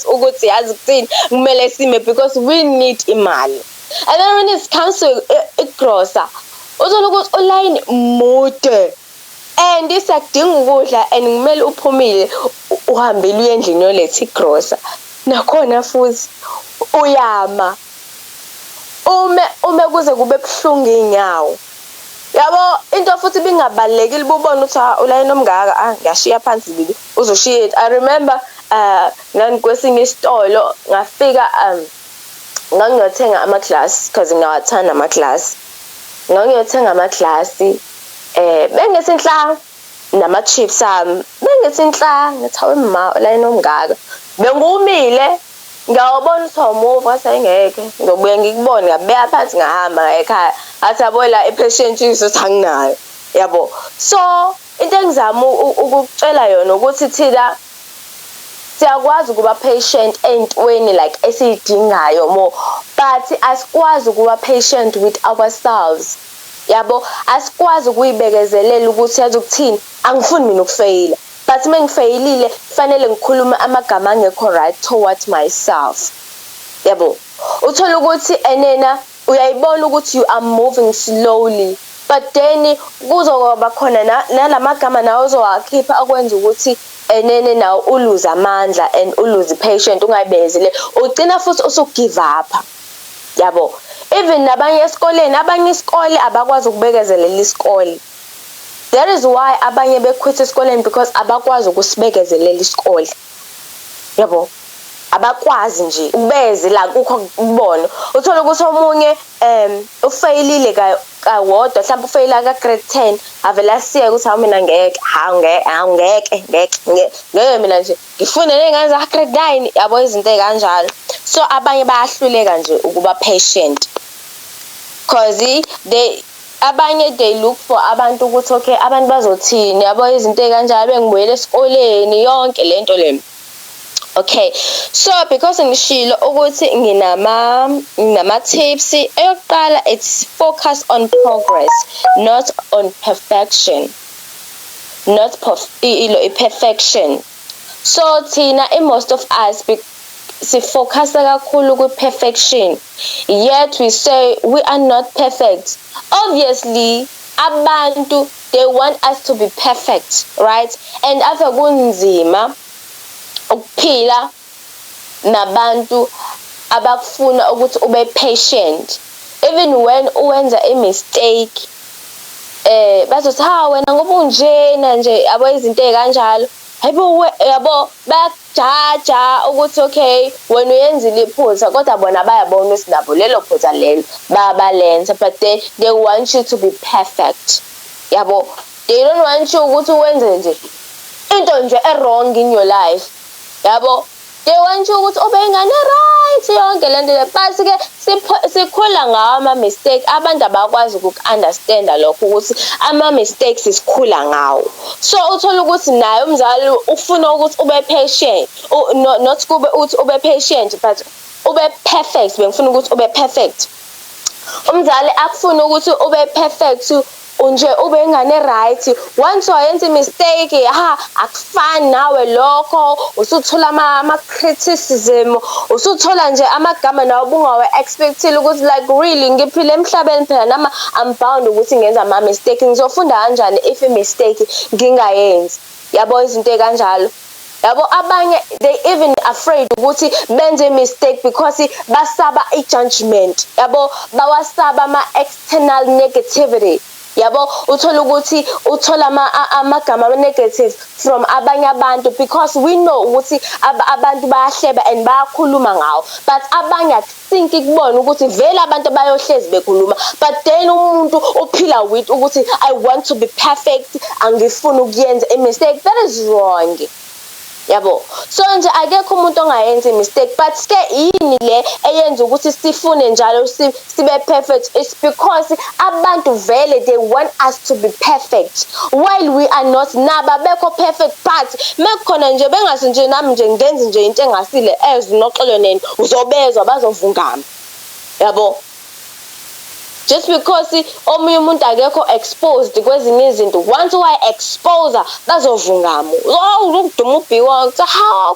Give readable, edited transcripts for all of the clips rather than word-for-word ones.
ukuthi yazi kuthini kumele sime because we need imali. And then when it comes to igrocer, uthola ukuthi uline mude and isakudinga ukudla and kumele uphumile uhambile uye endlini yoletha igrocer. Nakhona futhi uyama ume kuze kube buhlungu inyawo. Yabo into futhi bingabalekile ubone ukuthi ulayini omngaka ngiyashiya phansi bibi uzoshiya. I remember ngangikwesinye isitolo ngafika ngangiyothenga ama-glass because ngiyawathanda ama-glass. Ngangiyothenga ama-glass bengethi inhla nama-chips ami bengethi inhla ngithawe ma ulayini omngaka bengumile ngiyawubona ukuthi awumuva wasengeke ngizobuye ngikubone ngabeka phansi ngahamba ngaya ekhaya athi abola i-patient isothi anginayo yabo. So into engizama ukukutshela yona ukuthi thina siyakwazi ukuba patient entweni like esiyidingayo more but asikwazi ukuba patient with ourselves yabo. Asikwazi ukuyibekezelela ukuthi yazi ukuthini angifuni mina ukufeyila but mengifeyilile kufanele ngikhuluma amagama angekho right towards myself yabo. Uthola ukuthi enena uyayibona ukuthi you are moving slowly but then kuzoba khona nalamagama nawo uzowakhipha akwenza ukuthi enene nawo uluze amandla and uluze patient ungayibezele ugcina futhi usugive up yabo. Even nabanye esikoleni abanye isikole abakwazi ukubekezelela isikole. That is why abanye bequit esikoleni because abakwazi ukusibekezelela isikole yabo. Abakwazi nje ubeze la kukho kubona. Uthola ukuthi omunye ufeyilile kawodwa mhlawumbe ufeyila ka grade 10 avela siya ukuthi mina ngeke mina nje ngifuna nengane za grade 9 yabo izinto ezikanjalo. So abanye bayahluleka nje ukuba patient because abanye they look for abantu ukuthi okay abantu bazothini yabo izinto ezikanjalo bengibuyele esikoleni yonke lento le. Okay, so because ngishilo ukuthi nginama tips. Eyokuqala it's focus on progress not on perfection. Not perfection. So thina most of us focus kakhulu ku perfection yet we say we are not perfect. Obviously abantu they want us to be perfect, right? And ave kunzima ukuphila nabantu abakufuna ukuthi ube patient even when uwenza a mistake. Bazothi wena ngoba unjena nje yabo izinto ezikanjalo yabo bayajaja ukuthi okay wena uyenzile iphutha kodwa bona bayabona ukuthi nabo lelo phutha lelo bayalenza but they want you to be perfect yabo. They don't want you ukuthi wenze nje into nje wrong in your life yabo. They want you ukuthi ube ingane right yonke lento le but ke sikhula ngawo ama mistake. Abantu abakwazi uku-understand lokho ukuthi ama mistakes sikhula ngawo. So uthola ukuthi naye umzali ufuna ukuthi ube patient not kube uthi ube patient but ube perfect. Bengifuna ukuthi ube perfect. Umzali akufuna ukuthi ube perfect unje ube ingane right. Once wayenza mistake akufani nawe lokho usuthola ama criticism usuthola nje amagama nawo bungawe expectile ukuthi like really ngiphile emhlabeni phela nama I'm bound ukuthi ngenza ama mistake. Ngizofunda kanjani if a mistake ngingayenzi yabo izinto ekanjalo yabo. Abanye they even afraid ukuthi benze mistake because basaba i-judgment yabo. Bawasaba ama external negativity yabo. Uthola ukuthi uthola amagama negative from abanye abantu because we know ukuthi abantu bayahleba and bayakhuluma ngawo but abanye think kubona ukuthi vele abantu bayohlezi bekhuluma but then umuntu uphila with ukuthi I want to be perfect angifuni ukuyenza a mistake. That is wrong yabo. So nje akekho umuntu ongayenza mistake but ke yini le eyenza ukuthi sifune njalo sibe perfect. It's because abantu vele they want us to be perfect while we are not. Naba bekho perfect but mekhona nje bengathi nje nami nje ngenze nje into engasile Noxolo Nene uzobezwa bazovungama yabo. just because omunye umuntu akekho exposed kwezinye izinto, once expose bazovungama ukuduma ubhiwa ukuthi how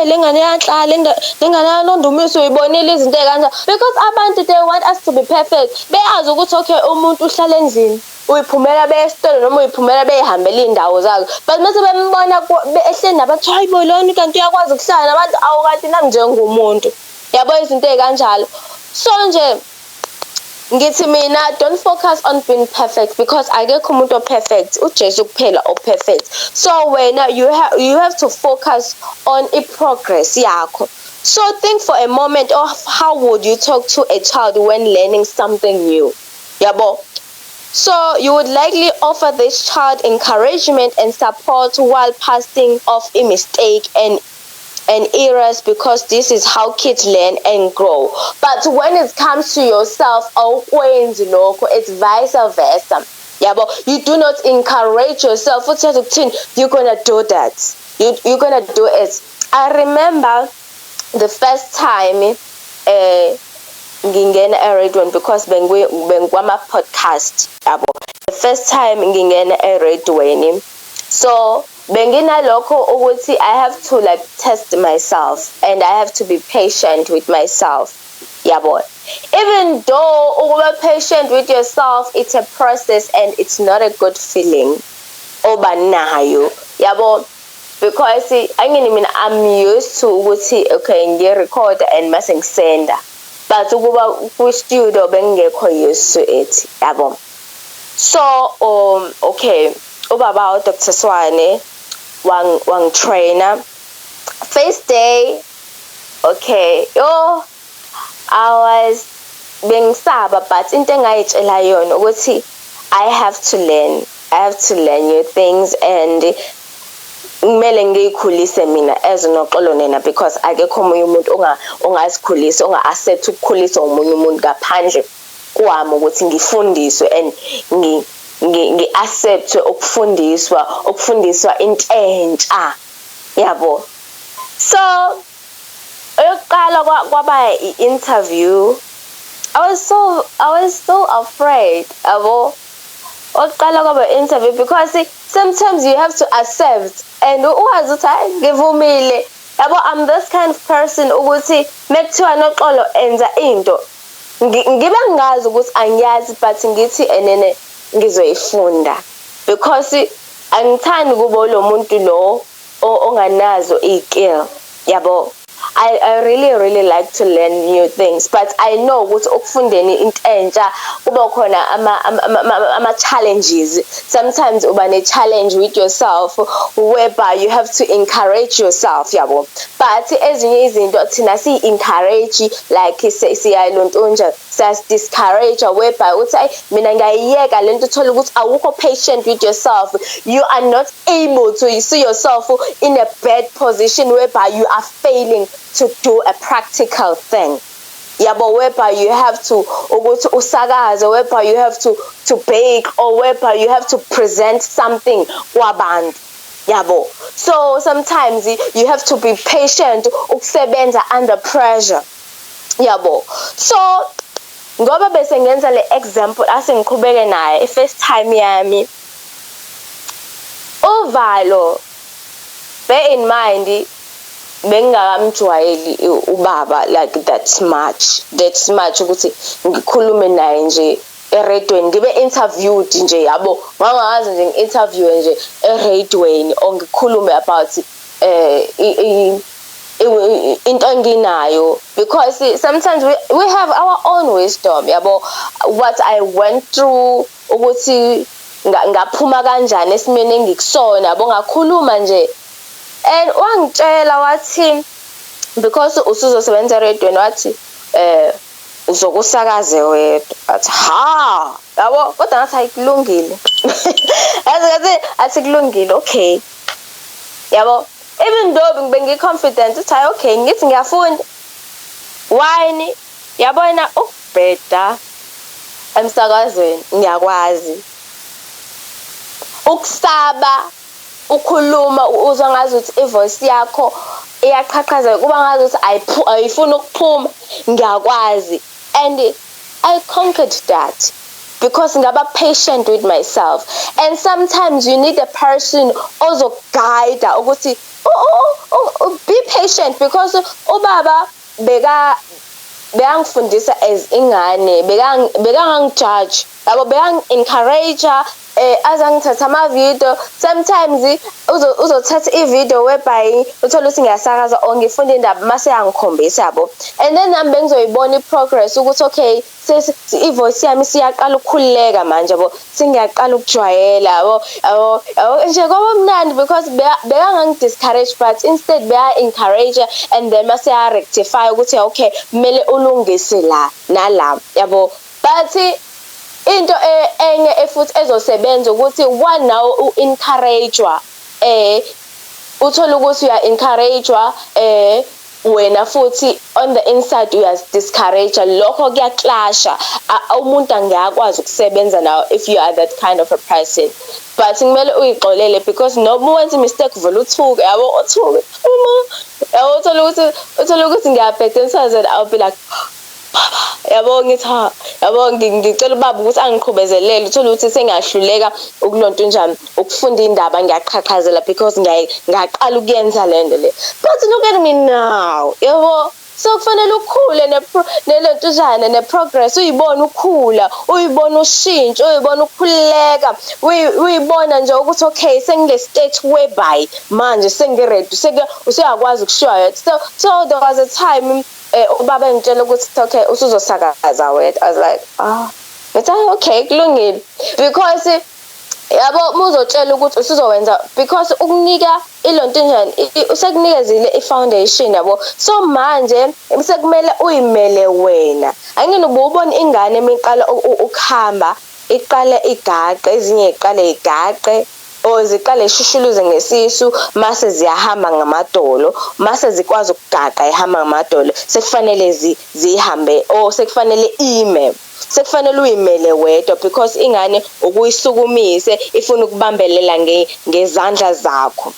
lengane yanhlala lengane yanondumiso uyibonile izinto ezikanje, because abantu they want us to be perfect. Beyazi ukuthi okay umuntu uhlala endlini uyiphumela besitolo noma uyiphumela behambela indawo zakhe, but mase bembona ehleli nabantu hayibo lona kanti uyakwazi ukuhlala nabantu awukanti nanjengomuntu, yabo izinto ezikanjalo. So nje ngithi mina don't focus on being perfect because akekho umuntu perfect, uJesu kuphela perfect. So when you have to focus on progress yakho. So think for a moment of how would you talk to a child when learning something new, yabo. So you would likely offer this child encouragement and support while passing off a mistake and errors, because this is how kids learn and grow. But when it comes to yourself, it's vice versa. Yabo, you do not encourage yourself. You're gonna do that. You're gonna do it. I remember the first time ngingena e-radio because bengwama podcast yabo. The first time ngingena e-radio, so benginalokho ukuthi I have to like test myself and I have to be patient with myself, yabo. Even though ukuba patient with yourself, it's a process and it's not a good feeling obanayo, yabo. Because I'm used to ukuthi okay ngirecord and mase ngisenda, but ukuba ku studio bengekho used to it, yabo. So okay, ubaba Dr. Suoane wang trainer first day, okay, I was being saba, but into engayitshela yona ukuthi I have to learn new things and kumele ngiyikhulise mina as Noxolo nena, because akekho omunye umuntu ongasikhulisa accept ukukhulisa umunye umuntu ngaphandle kwami ukuthi ngifundiswe and ngi-accept ukufundiswa into entsha, yabo. So eyokuqala kwaba i-interview, I was so afraid, yabo. Oqala kwaba interview because sometimes you have to accept and uwazi ukuthi ngivumile, yabo. I'm this kind of person ukuthi mekuthiwa Noxolo enza into ngibe ngazi ukuthi angiyazi, but ngithi Nene ngizoyifunda, because angithandi kuba lo muntu lo onganazo iskill, yabo. I really like to learn new things, but I know ukuthi ukufundeni into entsha kuba khona ama challenges. Sometimes uba ne challenge with yourself whereby you have to encourage yourself, yabo. But ezinye izinto thina si encourage like siyayilontonja, sas discourage whereby uthi mina ngiyayeka lento uthola ukuthi awukho patient with yourself. You are not able to see yourself in a bad position whereby you are failing to do a practical thing, yabo, whereby you have to go to usakaze, whereby you have to bake, or whereby you have to present something kwabantu, yabo. So sometimes you have to be patient ukusebenza under pressure, yabo. So ngoba bese ngenza le example asengiqhubeke naye first time yami uvalo, bear in mind bengakamjwayeli ubaba like that much ukuthi ngikhulume naye nje eradweni, ngibe interviewed nje, yabo. Ngangazi nje ngi-interview nje eradweni or ngikhulume about into enginayo, because sometimes we have our own wisdom, yabo. What I went through ukuthi ngaphuma kanjani esimeni engikusona, yabo, ngakhuluma nje. And wangitshela wathi because usuzosebenza eradweni wathi uzokusakaze wedwa, athi ha, yabo. Kodwa ngathi ayikulungile athi kulungile, okay, yabo. Even though bengi-confident ukuthi hayi okay ngithi ngiyafunda wine, yabona ukubheda emsakazweni ngiyakwazi, ukusaba ukhuluma uzwa ngazi ukuthi ivoice yakho iyaqhaqhazela kuba ngazi ukuthi ayifuni ukuphuma, ngiyakwazi. And I conquered that. Because ngaba patient with myself. And sometimes you need a person also guide ukuthi be patient because ubaba bekangifundisa as ingane bekangijudge yabo encourage azangithatha ama-video sometimes uzothatha i-video whereby uthola ukuthi ngiyasakaza or ngifunda indaba mase yangikhombisa yabo and then nami bengizoyibona i-progress ukuthi okay ivoice yami siyaqala ukukhululeka manje yabo sengiyaqala ukujwayela yabo nje kwaba mnandi because bekangangi-discourage but instead beya-encourage and then mase ya-rectify ukuthi okay kumele ulungise la nala yabo but into enye futhi ezosebenza ukuthi one now u-encouragewa uthola ukuthi uya-encouragewa wena futhi on the inside uyas-discourage lokho kuyaclasha umuntu angakwazi ukusebenza nawo if you are that kind of a person but kumele uyixolele because noma wenza mistake vele uthuke yabo uthuke yabo uthola ukuthi ngiyabhedensazela I'll be like yabo ngithi yabo ngicela ubaba ukuthi angiqhubezelele uthola ukuthi sengiyahluleka ukulonto njani ukufunda indaba ngiyaqhaqhazela because ngiyaqala ukuyenza lento le but look at me now yabo so kufanele ukhule nelento njani neprogress uyibona ukhula uyibona ushintsho uyibona ukukhuleka uyibona nje ukuthi okay sengile stage whereby manje sengiready usuyakwazi ukushaya so there was a time ubaba engitshela ukuthi okay usuzosakaza wethu I was like it's okay kulungile because yabo muzotshela ukuthi usizowenza because ukunika ilonto njani usekunikezile ifoundation yabo so manje sekumele uyimele wena angene ubona ingane emiqala ukuhamba iqale igaqe ezinye iqale igaqe oziqale ishushuluze ngesisu mase ziyahamba ngamadolo mase zikwazi ukugaqa ihamba ngamadolo sekufanele zihambe sekufanele ime sekufanele uyimele wedwa because ingane ukuyisukumise ifuna ukubambelela ngezandla zakho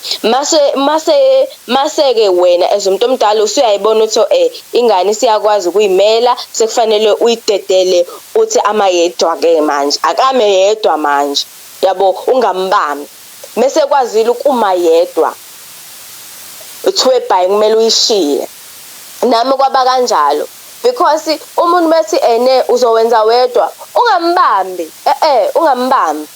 mase ke wena as umuntu omdala usuyayibona ukuthi ingane siyakwazi ukuyimela sekufanele uyidedele uthi amayedwa ke manje akame yedwa manje yabo ungambambi mase kwazile ukuma yedwa uthiwe bhayi kumele uyishiye nami kwaba kanjalo because umuntu bethi uzowenza wedwa ungambambi ungambambi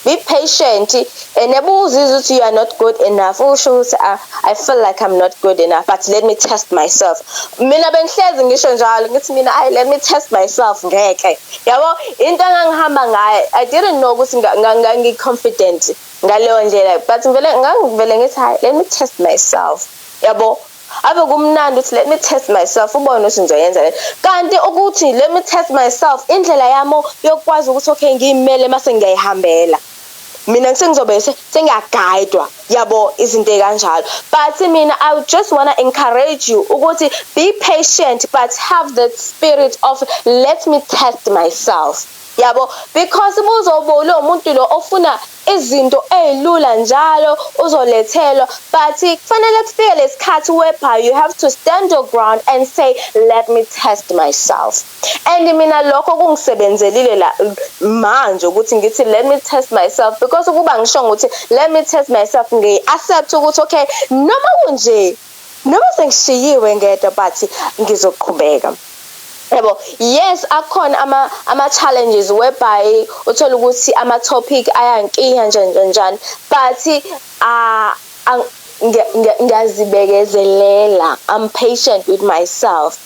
be patient nebuzizwa ukuthi you are not good enough usho ukuthi I feel like I'm not good enough but let me test myself mina bengihlezi ngisho njalo ngithi mina let me test myself ngeke yabo into engangihamba ngayo I didn't know ukuthi ngangi confident ngaleyo ndlela but ngivele ngithi let me test myself yabo abe kumnandi ukuthi let me test myself ubone ukuthi ngizoyenza le kanti ukuthi let me test myself indlela yami yokwazi ukuthi okay ngiyimele mase ngiyayihambela mina sengizobe sengiyaguidwa yabo izinto kanjalo but mina I just want to encourage you ukuthi be patient but have that spirit of let me test myself yabo because uzobo lo muntu lo ofuna izinto ezilula njalo uzolethelwa but kufanele kufike lesikhathi whereby you have to stand your ground and say let me test myself and mina lokho kungisebenzelile la manje ukuthi ngithi let me test myself because ukuba ngisho ukuthi let me test myself ngiaccept ukuthi okay noma kunje noma sengishiyiwe ngedwa but ngizoqhubeka yebo yes akhona ama challenges whereby uthola ukuthi ama topic ayankinga njani but ngiyazibekezelela I'm patient with myself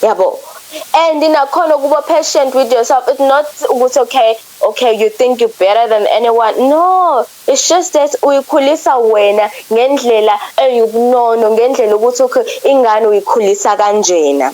yabo and nakhona ukuba patient with yourself it's not ukuthi okay you think you're better than anyone no it's just that uyikhulisa wena ngendlela eyubunono ngendlela ukuthi ingane uyikhulisa kanjena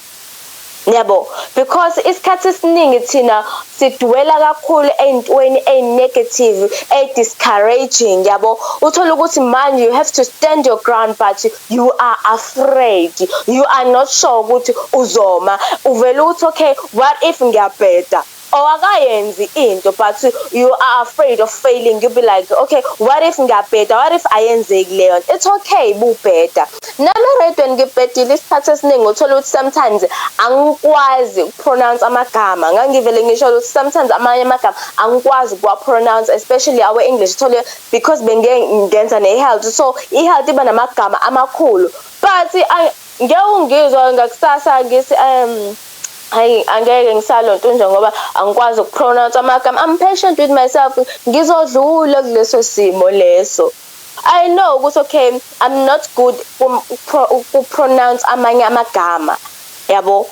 yabo because isikhathi esiningi thina sidwela kakhulu eyintweni enegative discouraging yabo uthola ukuthi manje you have to stand your ground but you are afraid you are not sure ukuthi uzoma uvela uthi okay what if ngiyabheda awakayenzi into but you are afraid of failing. You'll be like, okay, what if ngiyabheda, what if ayenzeki leyo nto? It's okay ububheda. Nami eredweni ngibhedile isikhathi esiningi uthola ukuthi sometimes angikwazi ukupronounce amagama. Ngangivele ngisho ukuthi sometimes amanye amagama angikwazi ukuwa-pronounce, especially our English, uthole because bengenza ne-health, so i-health iba namagama amakhulu. But ngeke ungizwa ngakusasa ngithi hayi angeke ngisalonto nje ngoba angikwazi ukupronounce amagama. I'm patient with myself, ngizodlula kuleso simo leso. I know ukuthi okay, I'm not good pronounce amanye amagama, yabo,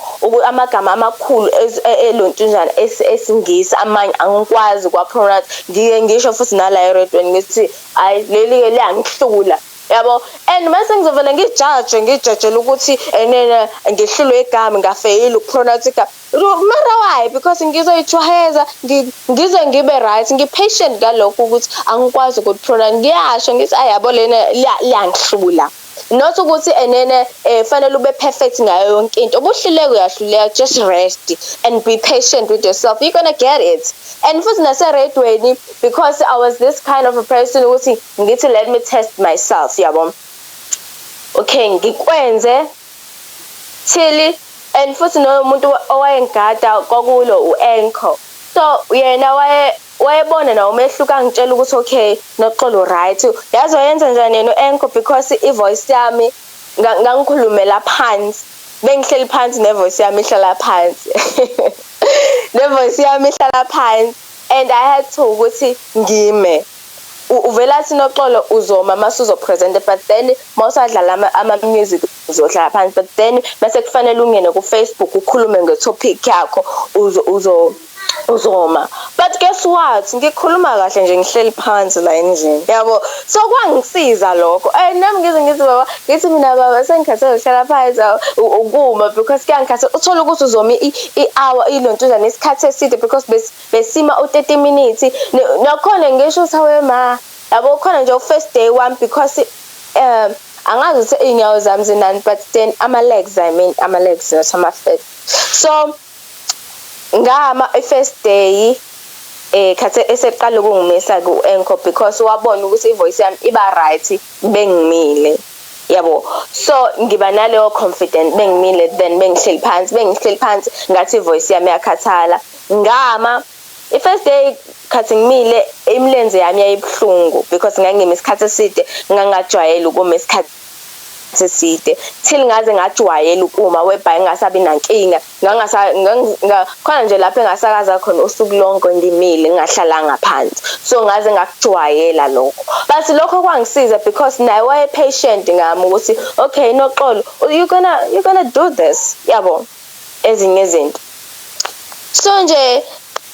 amagama amakhulu elontunjana esingisi amanye angikwazi ukuwa-pronounce. Ngike ngisho futhi nala eredweni ngithi hayi leli liyangihlula, yabo. And mase ngizovela ngijajele ukuthi Nene ngihlulwe igama, ngafeyila ukupronounce igama. Mara why? Because ngizoyijwayeza, ngize ngibe right, ngipatient ngalokho ukuthi angikwazi ukupronounce. Ngiyasho ngithi ayabo lena liyangihlula. Not ukuthi Nene fanele ube perfect ngayo yonke into. Ubuhluleka uyahluleka, just rest and be patient with yourself. You're gonna get it. And futhi naseredweni, because I was this kind of a person ukuthi ngithi let me test myself, yabo. Okay, ngikwenze till and futhi nomuntu owayengada kwakulo u-Enko. So yena wayebona na umehluka, ngitshela ukuthi okay Noxolo right, yazi wayenza njani yena u-Enko, because i-voice yami ngangikhulumela phansi, bengihleli phansi ne-voice yami ihlala phansi ne-voice yami ihlala phansi, and I had to ukuthi ngime. Uvela athi Noxolo uzoma mase uzopresent, but then mawusadlala ama-music uzohlala phansi, but then bese kufanele ungene ku-Facebook ukhulume nge-topic yakho uzoma. But guess what, ngikhuluma kahle nje ngihleli phansi la endlini, yabo. So kwangisiza lokho. Nami ngithi baba, ngithi mina baba sengikhathele ukuhlala phansi ukuma, because kuyangikhathela. Uthola ukuthi uzoma i-hour ilontuzana isikhathi eside, because besima u-30 minutes. Nakhona ngisho ukuthi hawe ma, yabo, khona nje first day one, because angazi ukuthi iy'nyawo zami zinani, but then ama-legs, I mean ama-legs not ama-feet. So ngama first day khathe eseqala ukungimisa ku-Enko, because wabona ukuthi ivoice yami iba right bengimile, yabo. So ngiba naleyo confident bengimile, then bengihleli phansi ngathi ivoice yami yakhathala. Ngama first day khathi ngimile imilenze yami yayibuhlungu, because ngangime isikhathi eside, ngangajwayeli ukuma isikhathi eside, till ngaze ngajwayela ukuma webhayi ngasabi nankinga. Khona nje lapho engasakaza khona usuku lonke ngimile ngahlalanga phansi, so ngaze ngakujwayela lokho. But lokho kwangisiza, because naye waye patient ngami ukuthi okay Noxolo, you're gonna do this, yabo, ezinye izinto. So nje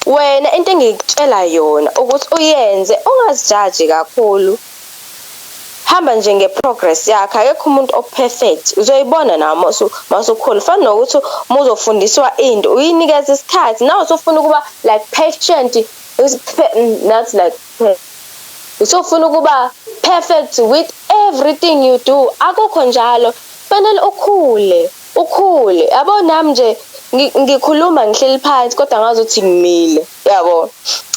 wena into engikutshela yona ukuthi uyenze, ungazijaji kakhulu, hamba nje ngeprogress yakho. Akekho umuntu operfect, uzoyibona nawe masukhulu. Fana nokuthi uzofundiswa into uyinikeza isikhathi, nawe usufuna ukuba like patient, not like usufuna ukuba perfect with everything you do. Akukho njalo, fanele ukhule, yabo. Nami nje ngikhuluma ngihleli phansi kodwa ngazi ukuthi ngimile, yabo,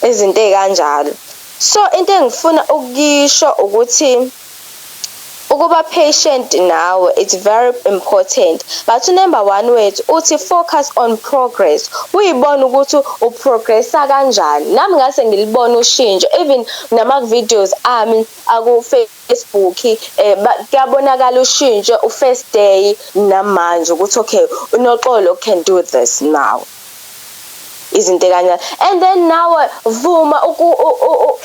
izinto ezikanjalo. So into engifuna ukuyisho ukuthi ukuba patient nawe, it's very important. But number one wethu uthi focus on progress. Uyibona ukuthi uprogressa kanjani. Nami ngase ngilibona ushintsho, even nama-videos ami aku-Facebook kuyabonakala ushintsho u-first day namanje ukuthi okay uNoxolo can do this now, izinto kanjani. And then nawe vuma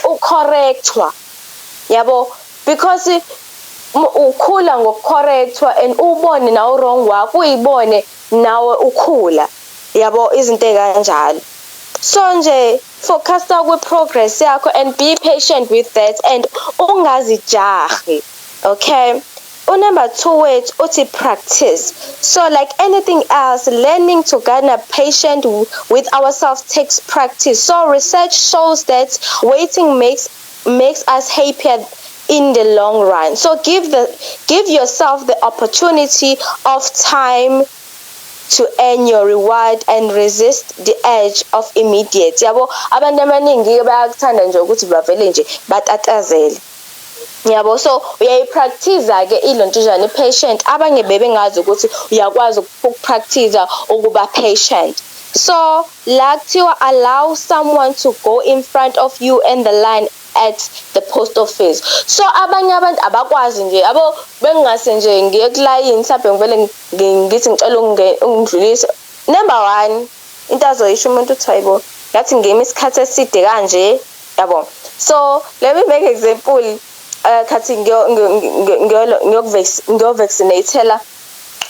ucorrectwa, yabo, because ukhula ngokucorrectwa and ubone nawo wrong wakho, uyibone nawe ukhula, yabo, izinto kanjalo. So nje focus on progress yakho and be patient with that, and ungazijahi, okay. Number two word uthi practice. So like anything else, learning to garner patience with ourselves takes practice. So research shows that waiting makes us happier in the long run. So give yourself the opportunity of time to earn your reward and resist the urge of immediate. Yabo, abantu abaningi bayakuthanda nje ukuthi bavele nje batatazele. Yabo, so uyayipractice ke ilontujana patient. Abanye bebengazi ukuthi uyakwazi ukupractice ukuba patient. So la kuthiwa allow someone to go in front of you in the line at the post office. So abanye abantu abakwazi nje abo bengase nje ngiye kulayini mhlawumbe ngivele ngithi ngicela ungidlulise. Number 1 into azoyisho umuntu uthi hayibo ngathi ngime isikhathi eside kanje yabo. So let me make example. Khathi ngiyovaccinatela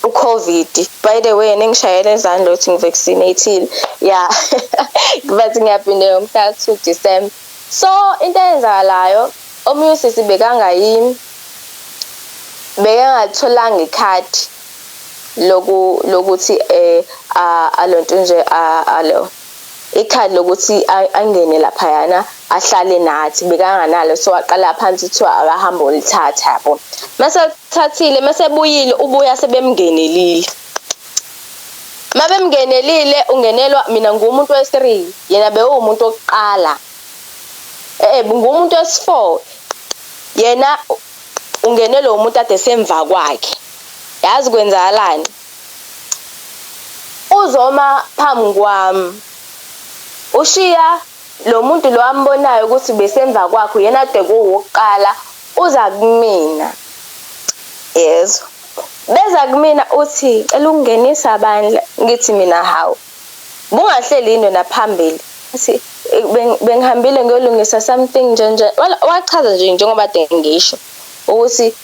uCovid. By the way, ngishayele izandla ukuthi ngivaccinated. Yeah. But ngiyaphinda umhla 2 December. So into eyenzakalayo omunye usisi bekangatholanga ikhadi lokuthi alonto nje alo ikhadi lokuthi angene lapha yana ahlale nathi bekanganalo. So waqala phansi kuthiwa akahamba olithatha yabo. Mase thathile mase buyile ubuya sebemngenelile. Mabemngenelile ungenelwa mina ngumuntu wesi3 yena bewumuntu oqala. Ngumuntu wesi4 yena ungenelwa umuntu ade semva kwakhe. Yazi kwenzakalani? Uzoma phambi kwami ushiya lo muntu lo ambonayo ukuthi besemva kwakho yena ade kuwokuqala uza kumina. Yes. Beza kumina uthi elungenisa abandla ngithi mina hawo. Bungahleli into naphambili. Asi bengihambile ngiyolungisa something nje wachaza nje njengoba dengisho ukuthi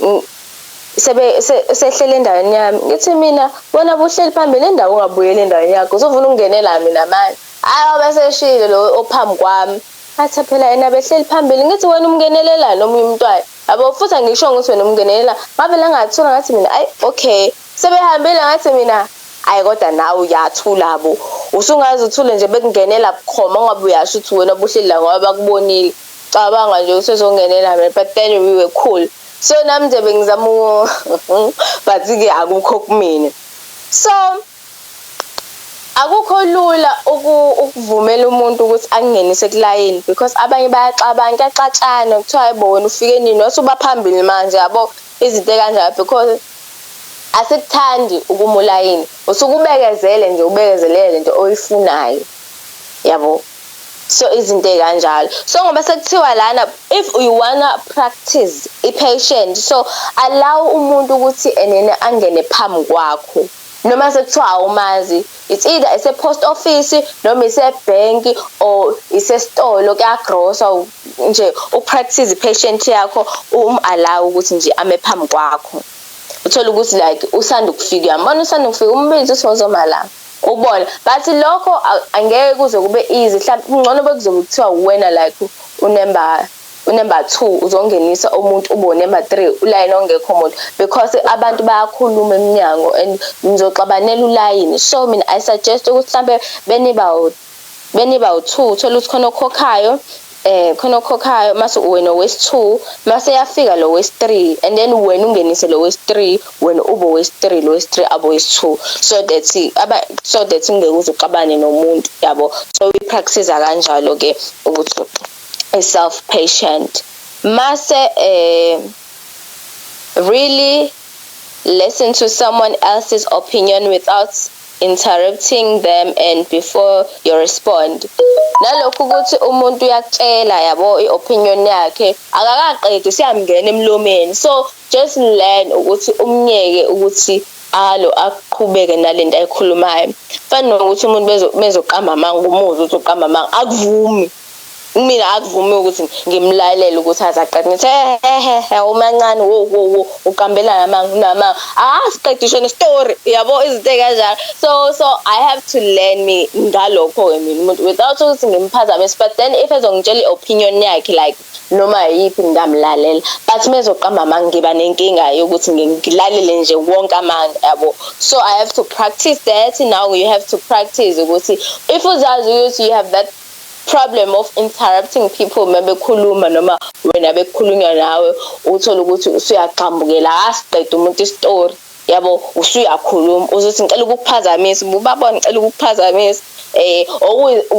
sehlele endaweni yami. Ngithi mina bona buhleli phambili endawo ungabuyela endaweni yakho uzofuna ukungenela mina manje. Ayo bese shilo lo ophambi kwami athi phela yena behleli phambili. Ngithi wena umngenelela nomunye umntwana yabo futhi angisho ukuthi wena umngenelela mavele ngathula ngathi mina ayi okay sebehambile ngathi mina ayi kodwa nawe uyathula bo usungazi uthule nje bekungenela bukhoma ngabe uyasho ukuthi wena buhleli la ngoba bakubonile cabanga nje usezongenela mina but then we were cool. So nami nje bengizama but ke akukho kumina. So akukho lula ukuvumela umuntu ukuthi angenise kulayini because abanye bayaxabana kuyaxatshana kuthiwa ayibona ufike nini wasuba phambili manje yabo izinto kanjalo because asikuthandi ukumulayini usukubekezele nje ubekezelele lento oyifunayo yabo. So izinto kanjalo. So ngoba sekuthiwa lana if you wanna practice i-patient so allow umuntu ukuthi enene angene phambi kwakho noma sekuthiwa awumazi. It's either ise post office noma ise bank or ise store kuyagrosa nje upractice i-patient yakho allow ukuthi nje ame phambi kwakho. Uthola ukuthi like usanda ukufika yambona usanda ukufika umbizi usozoma la ubona but lokho angeke kuze kube easy. Mhlawumbe ungcono bekuzobe kuthiwa wena like number 2 uzongenisa umuntu ube number 3 ulayini ongekho umuntu because abantu bayakhuluma eminyango and nizoxabanela ulayini. So mina I suggest ukuthi mhlambe beniba u2 uthola ukuthi khona okhokhayo mase wena wesi2 mase yafika lo wesi3 and then wena ungenise lo wesi3 wena ube wesi3 lo wesi3 abo wesi2 so that ungeke uzoxabane nomuntu yabo. So we practice kanjalo ke ukuthi a self patient mase really listen to someone else's opinion without interrupting them and before you respond. Nalokho ukuthi umuntu uyakutshela yabo iopinion yakhe akakaqedi siyamngena emlomeni. So just learn ukuthi umnyeke ukuthi aqhubeke nalento ayikhulumayo. Fana nokuthi umuntu bezoqamba amanga umuzi uthi uqamba amanga akuvumi. Mina akuvumi ukuthi ngimlalele ukuthi azaqeda ngithi umancane wo uqambela namanga asiqedisho ne story yabo izinto kanjalo. So I have to learn me ngalokho mina umuntu without ukuthi ngimphazamisa but then if ezongitshela iopinion yakhe like noma yipi ngamlalela but mezoqamba amanga ngiba nenkinga yokuthi ngilalele nje wonke amanga yabo. So I have to practice that. Now you have to practice ukuthi if uzazi ukuthi you have that problem of interrupting people mabekhuluma noma wena bekukhulunywa nawe uthola ukuthi usuyaqhambukela asiqeda umuntu istory yabo usuyakhuluma uzothi ngicela ukukuphazamisa ubabona ngicela ukukuphazamisa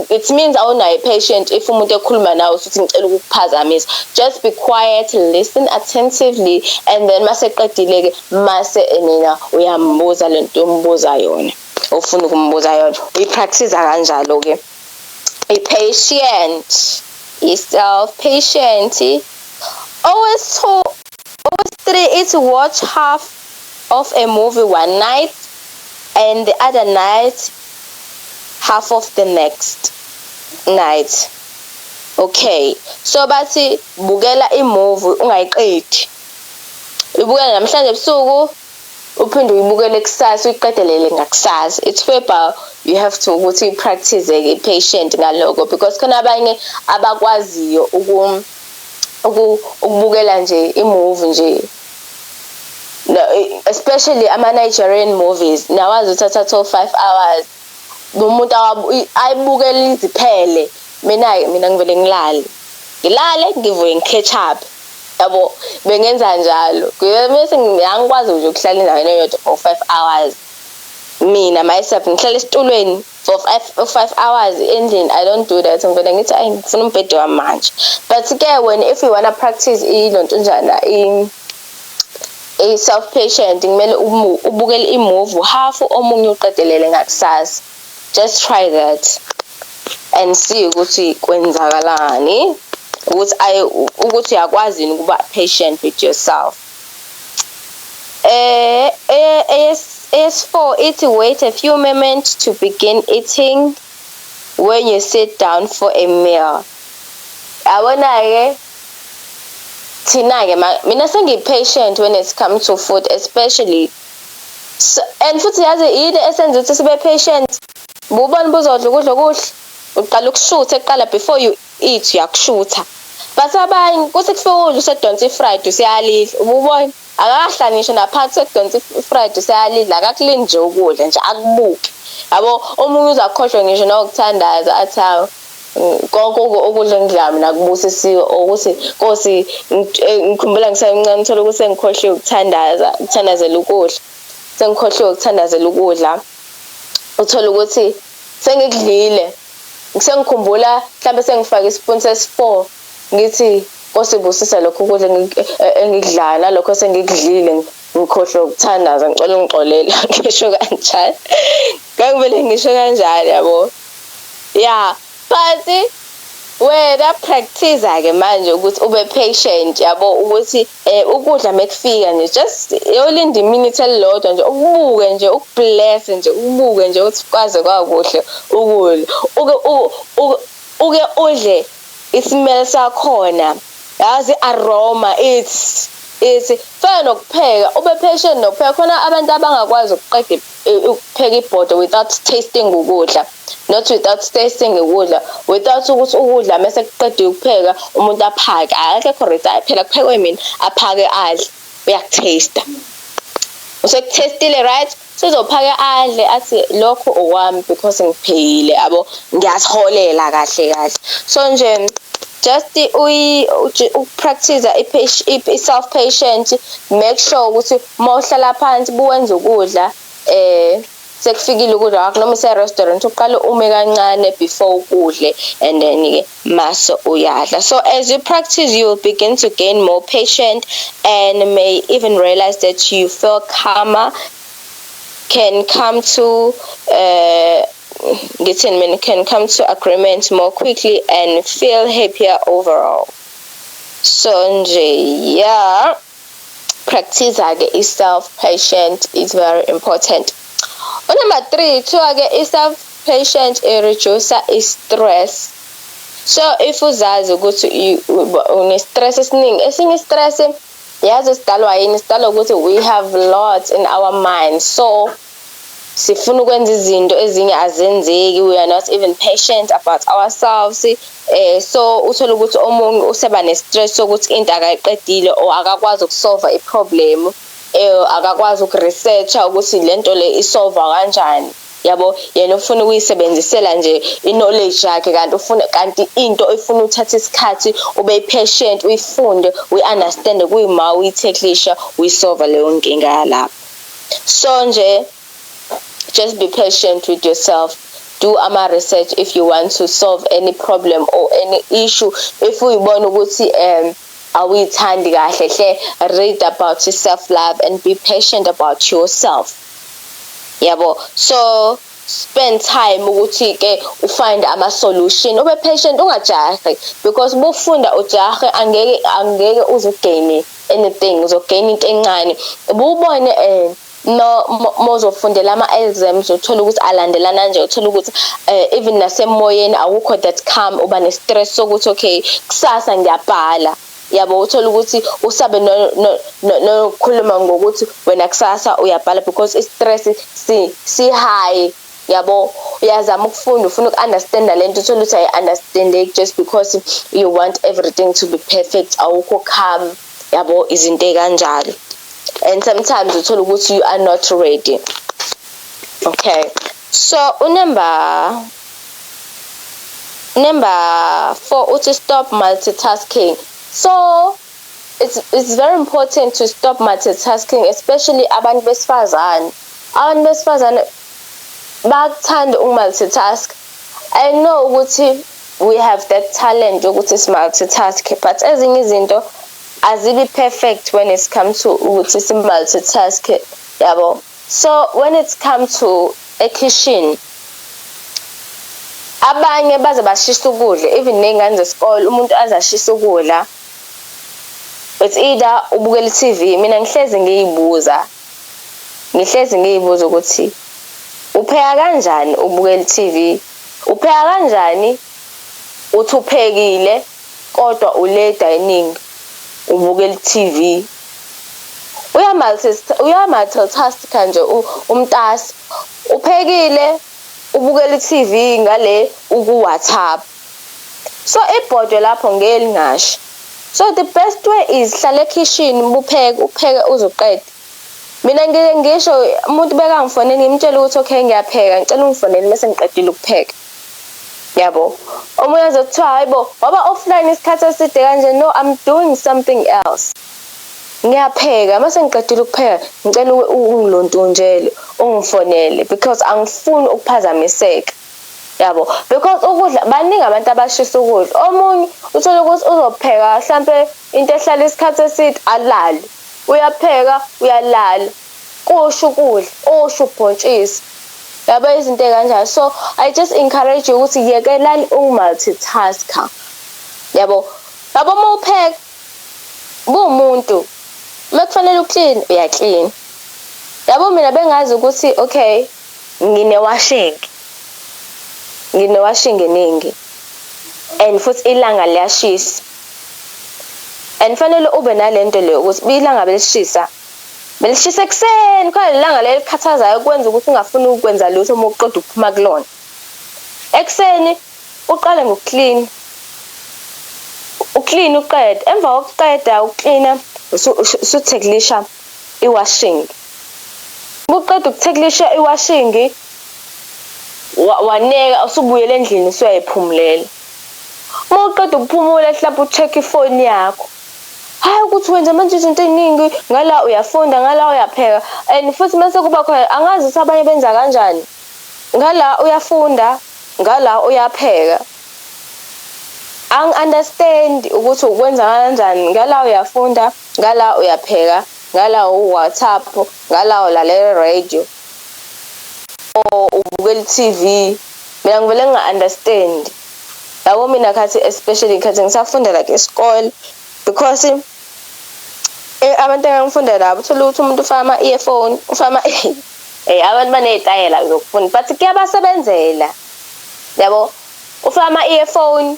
it means awunayo patient if umuntu ekhuluma nawe usuthi ngicela ukukuphazamisa. Just be quiet, listen attentively, and then mase qedile ke mase nina uyambuza lento umbuza yona ufuna ukumbuza yona uyipractice kanjalo ke. Be patient, yourself patient. Always 3 is watch half of a movie one night and the other night half of the next night. Okay, so bathi bukela imovie ungayiqedi. Ubukela namhlanje ebusuku uphinde uyibukele kusasa uyiqedelele ngakusasa. It's whereby you have to ukuthi practice ke patient ngaloko because khona abanye abakwaziyo ukubukela nje imovie nje, especially ama-Nigerian movies nawazi uthatha 5 hours umuntu ayibukela iziphele. Mina ngivele ngilale ngivuye ngicatch up yabo bengenza njalo bese ngiyangikwazi nje ukuhlala endaweni eyodwa for 5 hours mina myself ngihlala esitulweni for 5 hours endlini. I don't do that. Ngivele ngithi ayi ngifuna umbhede wamanje. But ke if you wanna practice ilonto njana self patient kumele ubukele imovie half omunye uqedelele ngakusasa. Just try that and see ukuthi kwenzakalani ukuthi uyakwazi ukuba patient with yourself. AS4 it wait a few moments to begin eating when you sit down for a meal. Yabona ke thina ke mina sengi-patient when it comes to food especially and futhi yazi yini esenza ukuthi sibe patient. Bubona buzodla ukudla kuhle uqala ukushutha eqala before you eat uyakushutha. But abanye kuthi kufika udla usedonsi fried usiyalidla ububona akakahlanishe naphathi sekudonsi fried usiyalidla akakulindi nje ukudla nje akubuke yabo. Omunye uzakhohlwa ngisho nokuthandaza athawu konke ukudla engidlami nakubusisiwe ukuthi Nkosi ngikhumbula ngisemncane ngithola ukuthi ngikhohliwe ukuthandazela ukudla sengikhohliwe ukuthandazela ukudla uthola ukuthi sengikudlile ngisengikhumbula mhlawumbe sengifaka ispoon ses4 ngithi Nkosi busisa lokho ukudla engikudlana nalokho sengikudlile ngikhohlwa ukuthandaza ngicela ungixolela ngisho kanjalo ngangivele ngisho kanjalo yabo. Yeah, but wena practice ke manje ukuthi ube patient yabo ukuthi ukudla mekufika nje just yolinda iminute elilodwa nje ubuke nje ukubless nje ubuke nje ukuthi kwaze kwakuhle ukudla uke udle ismell sakhona yazi aroma it's fana nokupheka ube patient nokupheka. Khona abantu abangakwazi ukuqeda ukupheka ibhodo without tasting ukudla, not without tasting ukudla, without ukuthi ukudla mase kuqedwe ukupheka umuntu aphake akekho right phela kuphekwe mina aphake adle uyakutaste usekutastile right sizophaka adle athi lokho okwami because ngiphekile yabo ngiyasiholela kahle. So nje just practice self patient. Make sure ukuthi mawuhlala phansi buwenza ukudla sekufikile ukudla wakho noma restaurant uqala ume kancane before ukudle and then ke mase uyadla. So as you practice you will begin to gain more patience and may even realize that you feel calmer, can come to agreement more quickly and feel happier overall. So nje yeah, practice is self-patient is very important. Number 3 is self-patient reduce stress. So if uzazi ukuthi une stress esinye stress yazi sidalwa yini, sidalwa ukuthi we have lots in our mind, so sifuna ukwenza izinto ezinye azenzeki, we are not even patient about ourselves. So uthola ukuthi omunye useba ne-stress sokuthi into akayiqedile or akakwazi ukusolve i-problem, akakwazi ukuresearcha ukuthi lento le isolve kanjani yabo. Yena ufuna ukuyisebenzisela nje i-knowledge yakhe kanti into efuna uthatha isikhathi ube patient uyifunde uyi-understand kuyima uyithe clear uyisolve leyo nkinga lapho. So nje, just be patient with yourself. Do research if you want to solve any problem or any issue. If we want to awuyithandi kahle hle, read about self-love and be patient about yourself. Yabo. So spend time ukuthi ke find ama-solution. Ube patient, ungajahi, because bufunda ujahe angeke uzogain anything, uzogain into encane. Ububone no mozofundela ama-exams uthola ukuthi alandelana nje, uthola ukuthi even nasemoyeni awukho that calm, uba ne-stress sokuthi okay kusasa ngiyabhala. Yabo, uthola ukuthi usabe nokhuluma ngokuthi wena kusasa uyabhala because i-stress si high. Yabo, uyazama ukufunda, ufuna uku-understanda lento, uthola ukuthi ayi-understand just because you want everything to be perfect, awukho calm. Yabo, izinto kanjalo. And sometimes uthola ukuthi you are not ready. Okay, so number 4 uthi stop multitasking. So it's very important to stop multitasking, especially abantu besifazane. Abantu besifazane bayakuthanda multitask. I know ukuthi we have that talent ukuthi multitask, but ezinye izinto azibi perfect when it comes to ukuthi multitask. Yabo. So when it comes to a kitchen, abanye baze bashisa ukudla, even nengane zesikole umuntu azashisa ukudla. It's either ubukela TV. Mina ngihlezi ngiyibuza ukuthi upheka kanjani ubukela TV? Upheka kanjani uthi uphekile kodwa ule dining ubukela TV? Uyamultitask kanje umntasi. Uphekile ubukela TV ngale uku-WhatsApp. So ibhodwe lapho ngeke lingasho. So the best way is hlala ekitchen upheke uzoqeda. Mina ngisho umuntu bekangifonela ngimtshela ukuthi okay ngiyapheka, ngicela ungifonele bese ngiqedile ukupheka. Yabo. Omunye azothi hayibo waba offline isikhathi eside kanje. No, I'm doing something else. Ngiyapheka mase ngiqedile ukupheka ngicela ungilontunjele ungifonele because angifuni ukuphazamiseka. Yabo, because ukudla baningi abantu abashisa ukudla. Omunye uthola ukuthi uzopheka mhlambe into ehlala isikhathi eside alali. Uyapheka uyalala. Kusho ukudla, osho ubhontshisi. Yabo izinto kanjalo. So I just encourage you ukuthi yekelani multitasker. Yabo. Yabo mawupheka bumuntu mekufanele uclean uyaclean. Yabo mina bengazi ukuthi okay ngine-washing eningi and futhi ilanga liyashisa and fanele ube nalento leyo ukuthi ilanga belishisa ekuseni khona ilanga lelikhathazayo kwenza ukuthi ungafuni ukwenza lutho uma uqeda ukuphuma kulona. Ekuseni uqale ngokuclean uqeda, emva kokuqeda ucleana usutheklisha i-washing. Uqeda ukutheklisha i-washing waneka usubuyela endlini usuyayiphumulela. Uma uqeda ukuphumula mhlawumbe ucheck ifoni yakho. Hayi ukuthi wenza manje izinto eziningi, ngala uyafunda, ngala uyapheka. And futhi mase kuba khona angazi ukuthi abanye benza kanjani. Ngala uyafunda, ngala uyapheka. Understand ukuthi ukwenza kanjani. Ngala uyafunda, ngala uyapheka, ngala uWhatsApp, ngala ulalela radio. Or ubukela TV. Mina ngivele nga-understand. Yabo mina khathi especially khathi ngisafunda like esikole because abantu engangifunda nabo uthola ukuthi umuntu ufaka ama-earphone, abantu banezitayela zokufunda but kuyabasebenzela. Yabo, ufaka ama-earphone,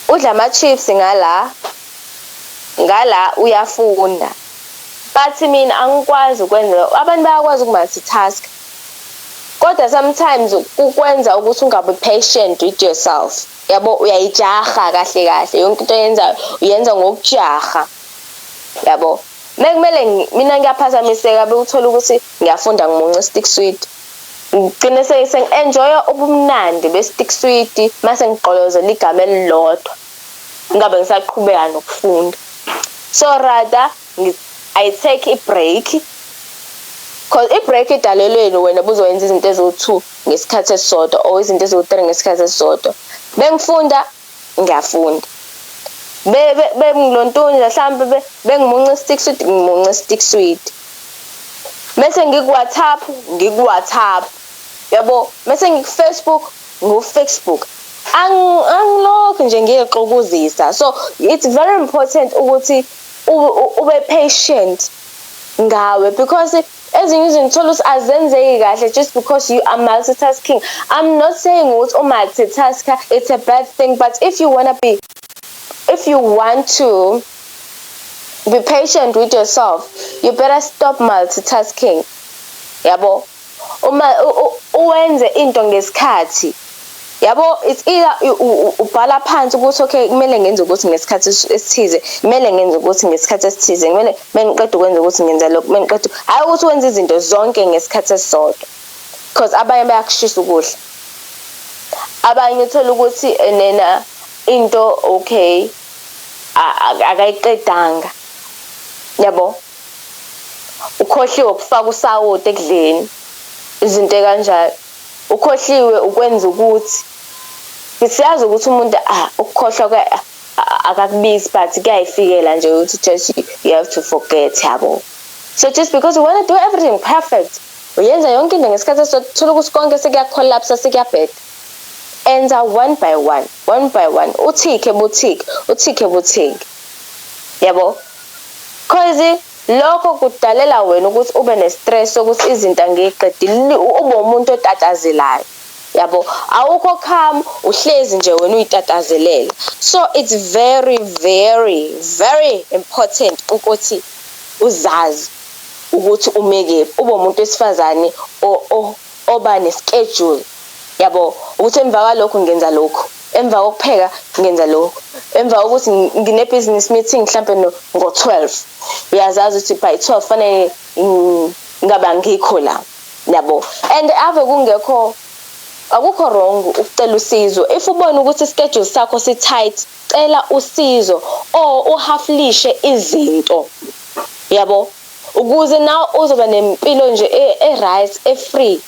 udla ama-chips ngala uyafunda. But mina angikwazi ukwenza. Abantu bayakwazi ukumultitask. Kodwa sometimes ukwenza ukuthi ungabe patient with yourself. Yabo uyayijaha kahle yonke into oyenzayo uyenza ngokujaha. Yabo mekumele mina ngiyaphazamiseka bekuthola ukuthi ngiyafunda ngimunca stick sweet. Ngicine sengi-enjoy ubumnandi be-stick sweet mase ngiqolozela igama elilodwa ngabe ngisaqhubeka nokufunda. So rather I take a break Because i-break idalelweni wena buzoyenza izinto eziwu-2 ngesikhathi esisodwa or izinto eziwu-3 ngesikhathi esisodwa. Bengifunda ngiyafunda. Bengilontunja mhlambe bengimunca stick sweet ngimunca stick sweet. Mase ngiku-WhatsApp ngiku-WhatsApp. Yabo, mase ngiku-Facebook ngiku-Facebook. Angilokho nje ngiyexokozisa. So it's very important ukuthi ube patient ngawe, because ezinye izinto thola ukuthi azenzeki kahle just because you are multitasking. I'm not saying ukuthi multitasker it's a bad thing, but if you want to be patient with yourself, you better stop multitasking. Yabo, uwenze into ngesikhathi. Yabo, it's either ubhala phansi ukuthi okay kumele ngenze ukuthi ngesikhathi esithize, kumele ngenze ukuthi ngesikhathi esithize, kumele mengiqeda ukwenza ukuthi ngenza lokho, mengiqeda hayi ukuthi wenze izinto zonke ngesikhathi esisodwa, because abanye bayakushisa ukudla. Abanye uthola ukuthi nena into okay akayiqedanga. Yabo, ukhohliwe ukufaka usawoti ekudleni, izinto kanjalo. Ukhohliwe ukwenza ukuthi siyazi ukuthi umuntu ukukhohlwa akakubizi, but kuyayifikela nje ukuthi just you have to forget. Yabo, so just because you want to do everything perfect, uyenza yonke into ngesikhathi esisodwa, thola ukuthi konke sekuyacollapse sekuyabheda. Enza one by one, uthike boutique. Yabo, cause lokho kudalela wena ukuthi ube ne-stress ukuthi izinto angiyiqedile, ube umuntu otatazelayo. Yabo, awukho calm, uhlezi nje wena uyitatazelela. So it's very very very important ukuthi uzazi ukuthi umeke ube umuntu wesifazane oba ne-schedule. Yabo, ukuthi emva kwalokho ngenza lokho, emva kokupheka ngenza lokho, emva kokuthi ngine-business meeting mhlampe ngo-12, uyazazi ukuthi by 12 fanele ngabe ngikho la. Yabo, and ave akukho wrong ukucela usizo. If ubona ukuthi ischedule sakho si-tight, cela usizo or uhaflishe izinto. Yabo, ukuze nawe uzoba nempilo nje e-right, e-free.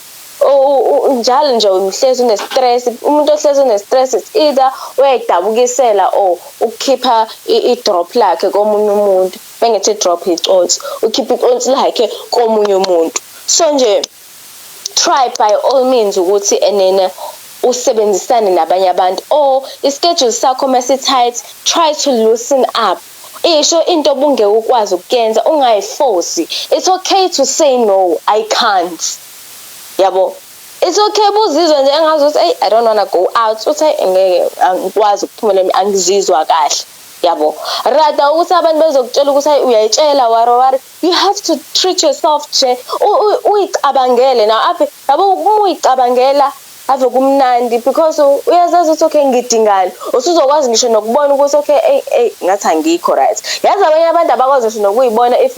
Njalo nje umhlezi une-stress. Umuntu ohlezi une-stress is either uyayidabukisela or ukukhipha i-drop lakhe komunye umuntu. Bengithi drop iconsi, ukhipha iconsi lakhe komunye umuntu. So nje try by all means ukuthi enene usebenzisane nabanye abantu, or ischedule sakho mase-tight, try to loosen up. Isho into obungeke ukwazi ukuyenza ungayiforce. It's okay to say no, I can't. Yabo, it's okay buzizwa nje engazuthi I don't want to go out, uthi ngeke angikwazi ukuphumela, angizizwa kahle. Yabo, rather ukuthi abantu bezokutshela ukuthi uyayitshela wari, you have to treat yourself nje uyicabangele. Now ave yabo uyicabangela ave kumnandi, because uyazazi ukuthi okay ngidingani, usuzokwazi ngisho nokubona ukuthi okay ngathi angikho right. Yazi abanye abantu abakwazi ngisho nokuyibona if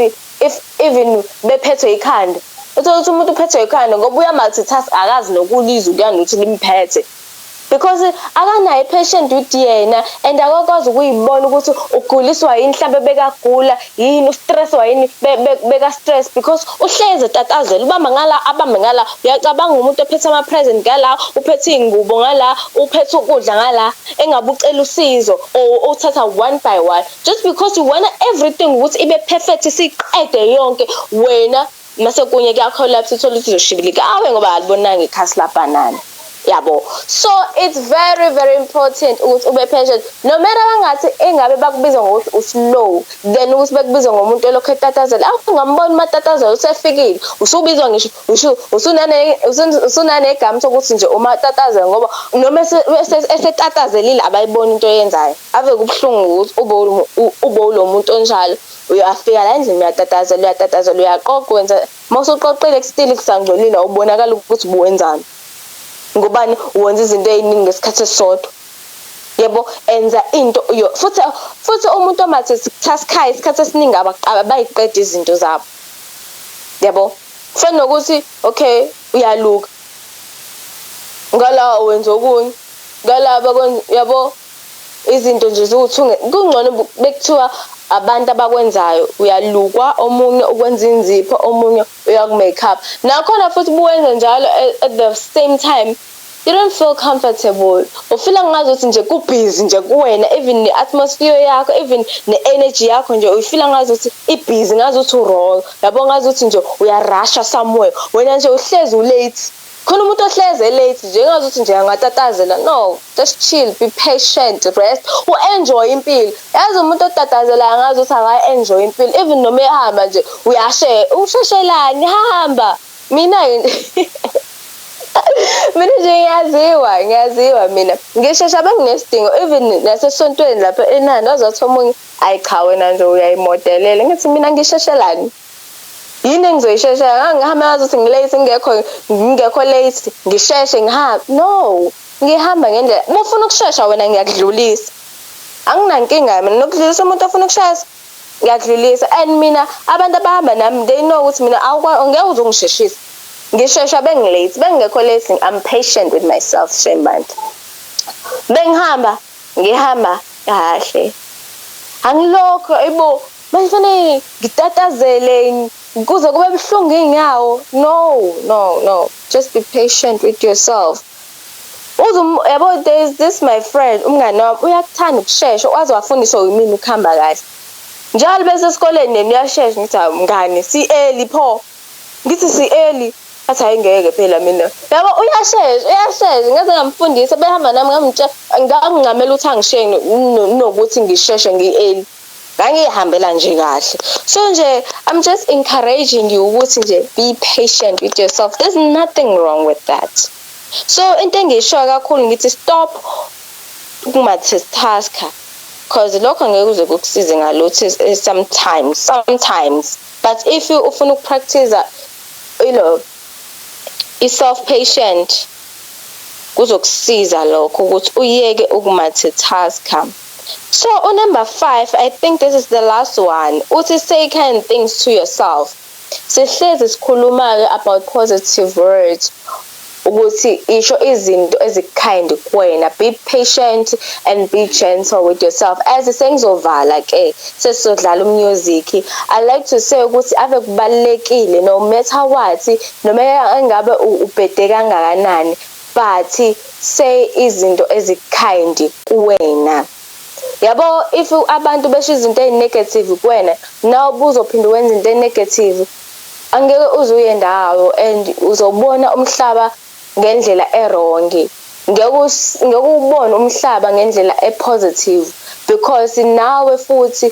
even bephethwe ikhanda. Uthola umuntu uphethwe ikhanda ngoba uyamultitask, akazi nokulizwa kuyanokuthi limphethe, because akanayo patient with yena and akakwazi ukuyibona ukuthi uguliswa yini, mhlambe bekagula yini, ustresswa yini, beka stress, because uhleze etatazela, ubamba ngala, uyacabanga umuntu ophethe ama-present ngala, uphethe iy'ngubo ngala, uphethe ukudla ngala, engabe ucela usizo or uthatha one by one, just because you want everything ukuthi ibe perfect, siqede yonke. Wena mase kunye kuyacollapse, uthola ukuthi uzoshibilika ngoba alibonanga ikhasi labhanana. Yabo, so it's very very important ukuthi ube patient, no matter bangathi engabe bakubiza ngokuthi uslow, then ukuthi bekubiza ngomuntu olokho etatazela, ungamboni matatazela usefikile, usubizwa ngisho usunane igama sokuthi nje uma tatazela, ngoba noma esetatazelile abayiboni into oyenzayo. Ave kubhlungu ukuthi ube lo muntu onjalo. Uyafika la endlini uyatatazela uyaqoqa, wenza mawusuqoqile still kusangcolile, ubonakala ukuthi ubuwenzani, ngobani uwenza izinto eziningi ngesikhathi esisodwa. Yebo, enza into futhi umuntu omultitasker isikhathi esiningi abayiqeda izinto zabo. Yebo, fana nokuthi okay uyaluka ngala wenza okunye ngala bakwenza. Yabo, izinto nje ziwuthunge kungcono bekuthiwa abantu abakwenzayo, uyalukwa, omunye ukwenza inzipho, omunye uyaku-make up. Nakhona futhi buwenza njalo at the same time, you don't feel comfortable. Ufila ngazuthi nje kubhizi nje kuwena, even ne-atmosphere yakho, even ne-energy yakho nje uyifila ngazuthi ibhizi, ngazuthi u-wrong. Yabo ngazuthi nje uyarasha somewhere. Wena nje uhlezi ulate. Khona umuntu ohleze late nje ngazuthi nje angatatazela. No, just chill, be patient, rest, u-enjoy impilo. Yazi umuntu otatazela ngazuthi akayi-enjoy impilo. Even noma ehamba nje usheshelani, hamba. Mina mina nje ngiyaziwa mina. Ngishesha benginesidingo even nasesontweni lapha enani wazathi omunye ayi cha wena nje uyayimodelela. Ngithi mina ngisheshelani. Yini engizoyisheshela? Ngihamba ngazuthi ngilate ngingekho late, ngisheshe ngihamba. No, ngihamba ngendlela. Bofuna ukushesha wena ngiyakudlulisa. Anginankinga mina nokudlulisa umuntu ofuna ukushesha. Ngiyakudlulisa and mina abantu abahamba nami they know ukuthi mina angeke uzongisheshisa. Ngishesha bengilate, bengekho late, I'm patient with myself, shembantu. Ngihamba kahle. Angilokho ebo manje fanele ngitatazele kuze kube buhlungu inyawo. No. Just be patient with yourself. Yabo there's this my friend, umngane wami uyakuthanda ukushesha, wazi wafundiswa yimini ukuhamba kahle. Njalo bese esikoleni neni uyashesha ngithi mngane si-early pho. Ngithi si-early. Athi ayingeke phela mina. Yabo uyashesha ngaze ngamfundisa behamba nami ngamtshela ngangingamela ukuthi angishiye nokuthi ngisheshe ngi-early. Ngangihambela nje kahle. So nje I'm just encouraging you ukuthi nje be patient with yourself. There's nothing wrong with that. So into engisho kakhulu ngithi stop ukumultitasker because lokho angeke uze kukusize ngalutho sometimes. But if you ufuna ukupractice i-self-patient kuzokusiza lokho ukuthi uyeke ukumultitasker. So number 5, I think this is the last one. Uthi say kind things to yourself. Sihlezi sikhuluma about positive words. Ukuthi isho izinto ezikind kuwena. Be patient and be gentle with yourself. As sengizovala ke sesizodlala music. I like to say ukuthi ave kubalekile no matter what, noma engabe ubhede kangakanani, but say izinto ezikind kuwena. Yabo if abantu besho izinto ezinegative kuwena, now ubuzophinda wenza into enegative, angeke uzuye ndawo and uzobona umhlaba ngendlela errongi. Ngeke ubone umhlaba ngendlela epositive because nawe futhi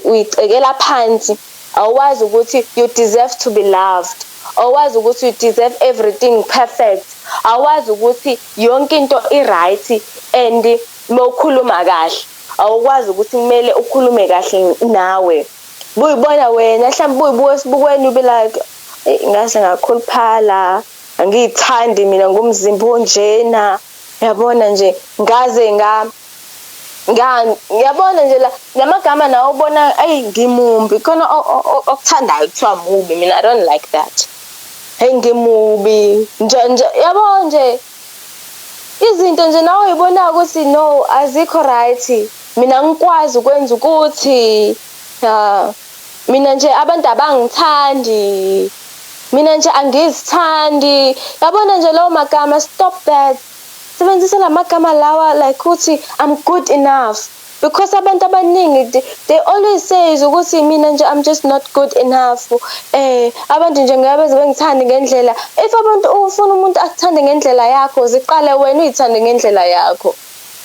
uyicekela phansi. Awazi ukuthi you deserve to be loved. Awazi ukuthi you deserve everything perfect. Awazi ukuthi yonke into i-right and mawukhuluma kahle. Awukwazi ukuthi kumele ukhulume kahle nawe. Buyibona wena mhlawumbe buyibuka esibukweni ube like ngase ngakhuluphala, angiyithandi mina ngomzimba onjena. Yabona nje ngaze ngiyabona nje lamagama nawo ubona ayi ngimumbi khona okuthandayo kuthiwa mubi. Mina I don't like that. Hey ngimubi nje yabo nje izinto nje nawe uyibona ukuthi no azikho right. Mina ngikwazi ukwenza ukuthi mina nje abantu abangithandi, mina nje angizithandi. Yabona nje lawo magama, stop that. Sebenzisa la magama lawa like ukuthi I'm good enough. Because abantu abaningi they always say ukuthi mina nje I'm just not good enough. Abantu nje ngiyabeze bengithanda ngendlela. If abantu ufuna umuntu akuthande ngendlela yakho, ziqale wena uyithande ngendlela yakho.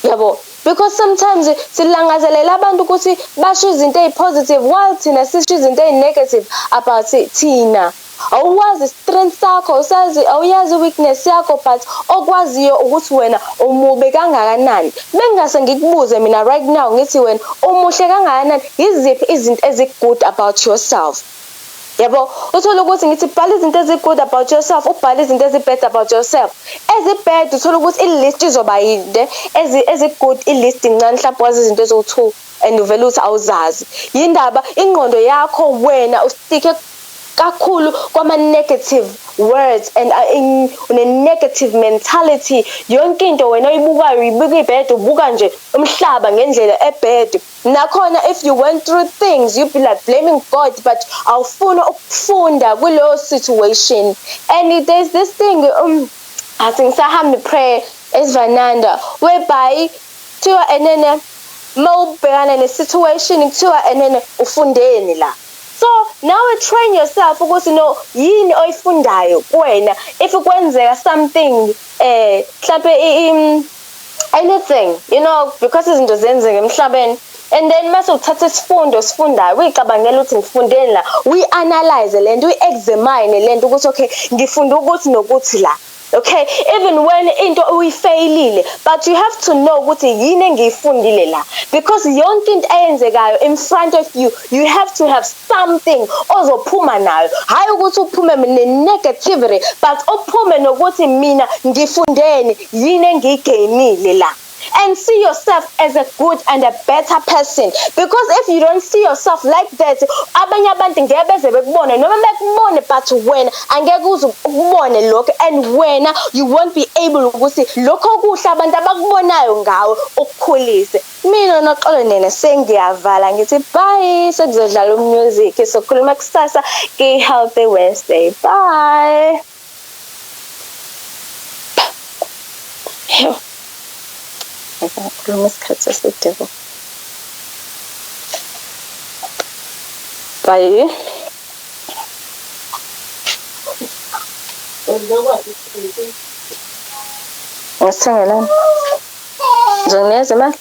Yabo, because sometimes silangazelela abantu ukuthi basho izinto ezipositive while thina sisho izinto ezinegative about thina. Awuwazi strength sakho, usazi awuyazi weakness yakho, but okwaziyo ukuthi wena umubi kangakanani. Bengase ngikubuze mina right now ngithi wena umuhle kangakanani, iziphi izinto ezi-good about yourself. Yabo, uthola ukuthi ngithi bhala izinto ezi-good about yourself, ubhala izinto ezi-bad about yourself. Ezi-bad uthola ukuthi i-list izoba yinde, ezi-good i-list incane mhlawumbe wazi izinto eziwu-2 and uvela uthi awuzazi. Yindaba ingqondo yakho wena ustike kakhulu kwama-negative words and une-negative mentality. Yonke into wena oyibukayo uyibuka ibhede, ubuka nje umhlaba ngendlela ebhede. Nakhona if you went through things, you'd be like blaming God, but awufuna ukufunda kuleyo situation. And there's this thing, I think Saham prayer is Vananda, whereby kuthiwa Nene mawubhekana ne-situation kuthiwa Nene ufundeni la. So now train yourself ukuthi no yini oyifundayo kuwena. If kwenzeka something mhlambe anything, because izinto zenzeka emhlabeni, and then mase uthatha isifundo sifundayo uyicabangela ukuthi ngifundeni la, uyi-analyze lento, uyi-examine lento ukuthi okay ngifunda ukuthi nokuthi la. Okay, even when into uyifeyilile, but you have to know ukuthi yini engiyifundile la, because yonke into eyenzekayo in front of you, you have to have something ozophuma nayo. Hayi ukuthi uphume ne-negativity, but uphume nokuthi mina ngifundeni yini engiyigainile la. And see yourself as a good and a better person, because if you don't see yourself like that, abanye abantu ngeke beze bekubone, noma bekubone but wena angeke uze ukubone lokho, and wena you won't be able ukuthi lokho kuhle abantu abakubonayo ngawe ukukhulise. Mina Noxolo Nene sengiyavala ngithi bye, sekuzodlala umusic, sokhuluma kusasa ke Healthy Wednesday. Bye. Ngikhuluma isikhathi eside bo. Bye. Ngisithengelani? Ngizokunikeza imali?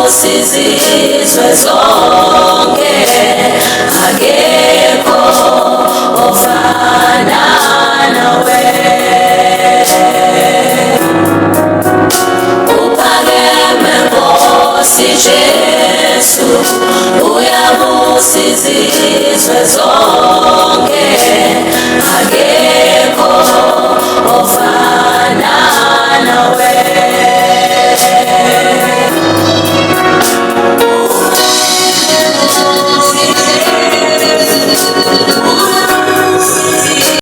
Sizizwe zonke akekho ofana nawe, uphakeme Nkosi Jesu, uyabusa izizwe zonke.